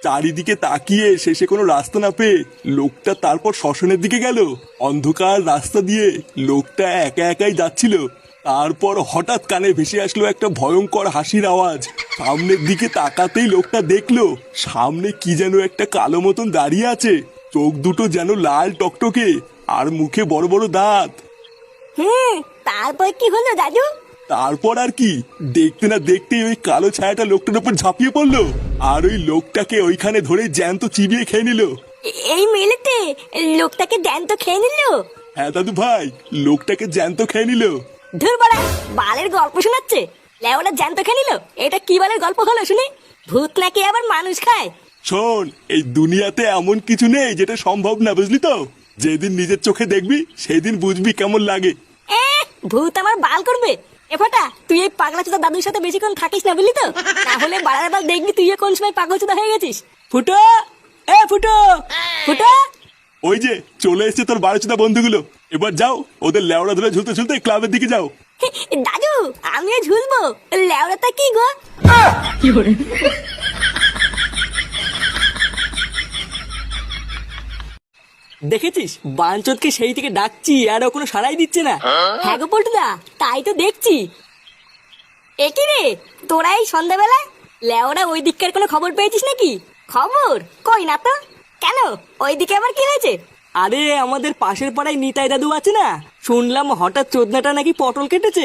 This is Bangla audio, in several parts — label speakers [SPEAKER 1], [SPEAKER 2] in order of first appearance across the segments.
[SPEAKER 1] চারিদিকে তাকিয়ে শেষে কোনো রাস্তা না পেয়ে লোকটা তারপর শ্মশানের দিকে গেল। অন্ধকার রাস্তা দিয়ে লোকটা একা একাই যাচ্ছিল। তারপর হঠাৎ কানে ভেসে আসলো একটা ভয়ঙ্কর হাসির আওয়াজ। সামনের দিকে তাকাতেই লোকটা দেখলো সামনে কি যেন একটা কালো মতন দাঁড়িয়ে আছে। চোখ দুটো যেন লাল টকটকে, আর মুখে বড় বড় দাঁত।
[SPEAKER 2] তারপর কি হলো দাদু?
[SPEAKER 1] তারপর আর কি, দেখতে না দেখতেই ওই কালো ছায়াটা লোকটার উপর ঝাঁপিয়ে পড়লো, আর ওই লোকটাকে ওইখানে ধরে জ্যান্ত চিবিয়ে খেয়ে নিল।
[SPEAKER 2] এই মেলেতে লোকটাকে জ্যান্ত খেয়ে নিল?
[SPEAKER 1] হ্যাঁ দাদু ভাই, লোকটাকে জ্যান্ত খেয়ে নিল।
[SPEAKER 2] ধুর বাড়া, বালের গল্প শোনাচ্ছে। লেওরা জ্যান্ত খেয়ে নিল? এটা কি বালের গল্প হলো শুনি? ভূত নাকি আবার মানুষ খায়?
[SPEAKER 1] শোন, এই দুনিয়াতে এমন কিছু নেই যেটা সম্ভব না, বুঝলি তো? যেদিন নিজের চোখে দেখবি সেদিন বুঝবি কেমন লাগে।
[SPEAKER 2] ভূত আমার বাল করবে? এ ফাটা, তুই এই পাগলা চোদা দাদুর সাথে বেশিক্ষণ থাকিস না, বুঝলি তো? তাহলে বাড়ার বার দেখবি তুইও কোন সময় পাগল চোদা হয়ে গেছিস। ফুটো, এ ফুটো, ফুটো।
[SPEAKER 1] ওই যে চলে এসছে তোর বারোচোদা বন্ধুগুলো। এবার যাও, ওদের লেওড়া ধরে ঝুলতে ঝুলতে ক্লাবের দিকে যাও।
[SPEAKER 2] দাদু, আমিও ঝুলবো? লেওড়াটা কি গো?
[SPEAKER 3] দেখেছিস বাঞ্চোদকে সেই থেকে ডাকছি আর ও কোনো সাড়াই দিচ্ছে না।
[SPEAKER 2] হ্যাঁ গো পল্টুদা, তাই তো দেখছি। একই রে, তোরা এই সন্ধ্যাবেলা লেওরা ওই দিককার কোনো খবর পেয়েছিস নাকি? খবর কই না তো। কেন, ওইদিকে আবার কি হয়েছে?
[SPEAKER 3] আরে আমাদের পাশের পাড়ায় নিতাই দাদু আছে না, শুনলাম হঠাৎ চোদনাটা নাকি পটল কেটেছে।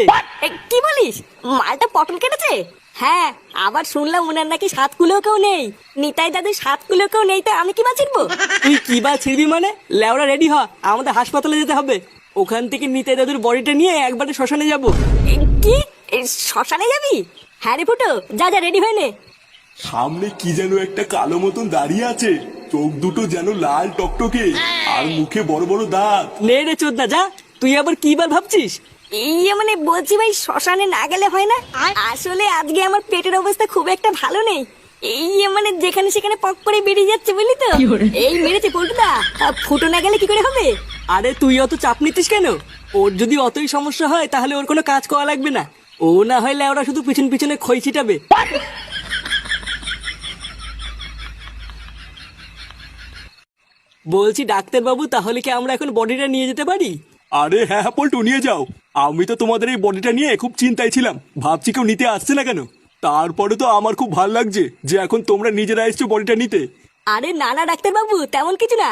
[SPEAKER 2] কি বলিস? মালটা পটল কেটেছে? হ্যাঁ, আবার শুনলাম ওনার নাকি 7 কুলো কেউ নেই। নিতাই দাদু 7 কুলো কেউ নেই, তো আমি কি বা চিনবো?
[SPEAKER 3] তুই কি বা ছিড়বি মানে? লেওরা রেডি হ, আমাদের হাসপাতালে যেতে হবে। ওখান থেকে নিতাই দাদুর বডিটা নিয়ে একবারে শ্মশানে যাব।
[SPEAKER 2] কি, শ্মশানে যাবি? হ্যাঁ রে ফুটো, যা যা রেডি হয়ে নে।
[SPEAKER 1] সামনে কি যেন একটা কালো মতন দাঁড়িয়ে আছে, চোখ দুটো যেন লাল টকটকে, আর মুখে বড় বড় দাঁত।
[SPEAKER 3] নে রে চোদনা, যা। তুই আবার কি বার ভাবছিস?
[SPEAKER 2] মানে বলছি ভাই, শ্মশানে না গেলে হয় না? আসলে আজকে আমার পেটের অবস্থা খুব একটা ভালো নেই। মানে যেখানে সেখানে পক করে বেরিয়ে যাচ্ছে, বুঝলি তো? এই মেরেছে পল্টুদা, ফুটো না গেলে কি করে হবে?
[SPEAKER 3] আরে তুই অত চাপ নিতিস কেন? ওর যদি অতই সমস্যা হয় তাহলে ওর কোনো কাজ করা লাগবে না। ও না হয় লেওরা শুধু পিছন পিছনে খই ছিটাবে। বলছি ডাক্তার বাবু, তাহলে কি আমরা এখন বডিটা নিয়ে যেতে পারি?
[SPEAKER 1] আরে হ্যাঁ হ্যাঁ পল্টু, নিয়ে যাও। আমি তো তোমাদের এই বডিটা নিয়ে খুব চিন্তায় ছিলাম, ভাবছি কেউ নিতে আসছে না কেন। তারপরে তো আমার খুব ভালো লাগছে যে এখন তোমরা নিজেরা এসছো বডিটা নিতে।
[SPEAKER 2] আরে না না ডাক্তার বাবু, তেমন কিছু না।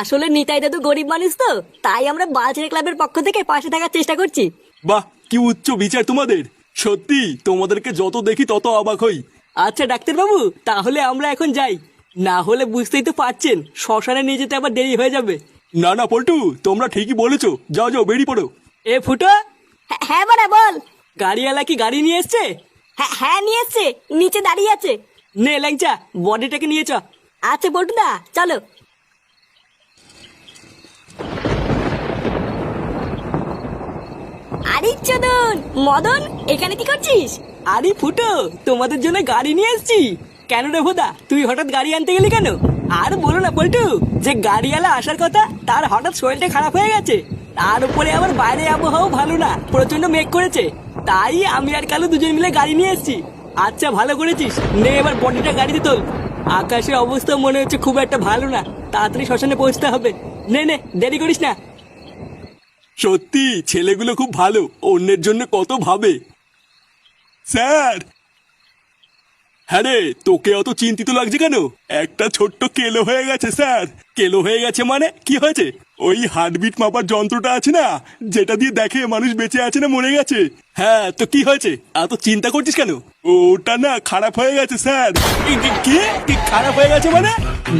[SPEAKER 2] আসলে নিতাই দাদু গরিব মানুষ তো, তাই আমরা বালছেড়ে ক্লাবের পক্ষ থেকে পাশে থাকার চেষ্টা করছি।
[SPEAKER 1] বাহ, কি উচ্চ বিচার তোমাদের! সত্যি তোমাদেরকে যত দেখি তত অবাক হই।
[SPEAKER 3] আচ্ছা ডাক্তার বাবু, তাহলে আমরা এখন যাই। না হলে বুঝতেই তো পারছেন, শ্মশানে নিয়ে যেতে আবার দেরি হয়ে যাবে।
[SPEAKER 1] না না পল্টু, তোমরা ঠিকই বলেছো, যাও যাও বেরিয়ে পড়ো।
[SPEAKER 3] এ ফুটো,
[SPEAKER 2] হ্যাঁ বাড়া বল।
[SPEAKER 3] গাড়িওয়ালা কি গাড়ি নিয়ে এসছে?
[SPEAKER 2] হ্যাঁ নিয়ে এসছে, নিচে দাঁড়িয়ে আছে।
[SPEAKER 3] নে ল্যাংচা, বডিটাকে নিয়ে চ।
[SPEAKER 2] আচ্ছা পল্টুদা, চলো। আরে চোদন মদন, এখানে কি করছিস?
[SPEAKER 3] আরে ফুটো, তোমাদের জন্য গাড়ি নিয়ে এসেছি। কেন রে ভোদা, তুই হঠাৎ গাড়ি আনতে গেলি কেন? আর বলো না পল্টু, যে গাড়িওয়ালা আসার কথা তার হঠাৎ শরীরটা খারাপ হয়ে গেছে। তার উপরে আবার বাইরে আবহাওয়া ভালো না, প্রচন্ড মেঘ করেছে। তাই আমি আর কালু দুজন মিলে গাড়ি নিয়ে এসেছি। আচ্ছা ভালো করেছিস, নে এবার বডিটা গাড়িতে তোল। আকাশের অবস্থা মনে হচ্ছে খুব একটা ভালো না, তাড়াতাড়ি শ্মশানে পৌঁছতে হবে। নে নে, দেরি করিস না।
[SPEAKER 1] সত্যি ছেলেগুলো খুব ভালো, অন্যের জন্য কত ভাবে। স্যার! হ্যাঁ রে, তোকে অত চিন্তিত লাগছে কেন? একটা ছোট্ট কেলো হয়ে গেছে স্যার। কেলো হয়ে গেছে মানে কি হয়েছে? ওই হার্টবিট মাপার যন্ত্রটা আছে না, যেটা দিয়ে দেখে মানুষ বেঁচে আছে না মরে গেছে। হ্যাঁ, তো কি হয়েছে? এত চিন্তা করছিস কেন? ওটা না খারাপ হয়ে গেছে স্যার। কি খারাপ হয়ে গেছে মানে?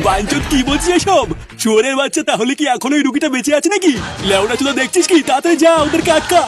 [SPEAKER 1] বাঞ্চোদ কি বলছিস এসব? শুয়োরের বাচ্চা, তাহলে কি এখন ওই রুগীটা বেঁচে আছে নাকি? লেওড়া চুদা দেখছিস কি? তাড়াতাড়ি যা, ওদেরকে আটকা।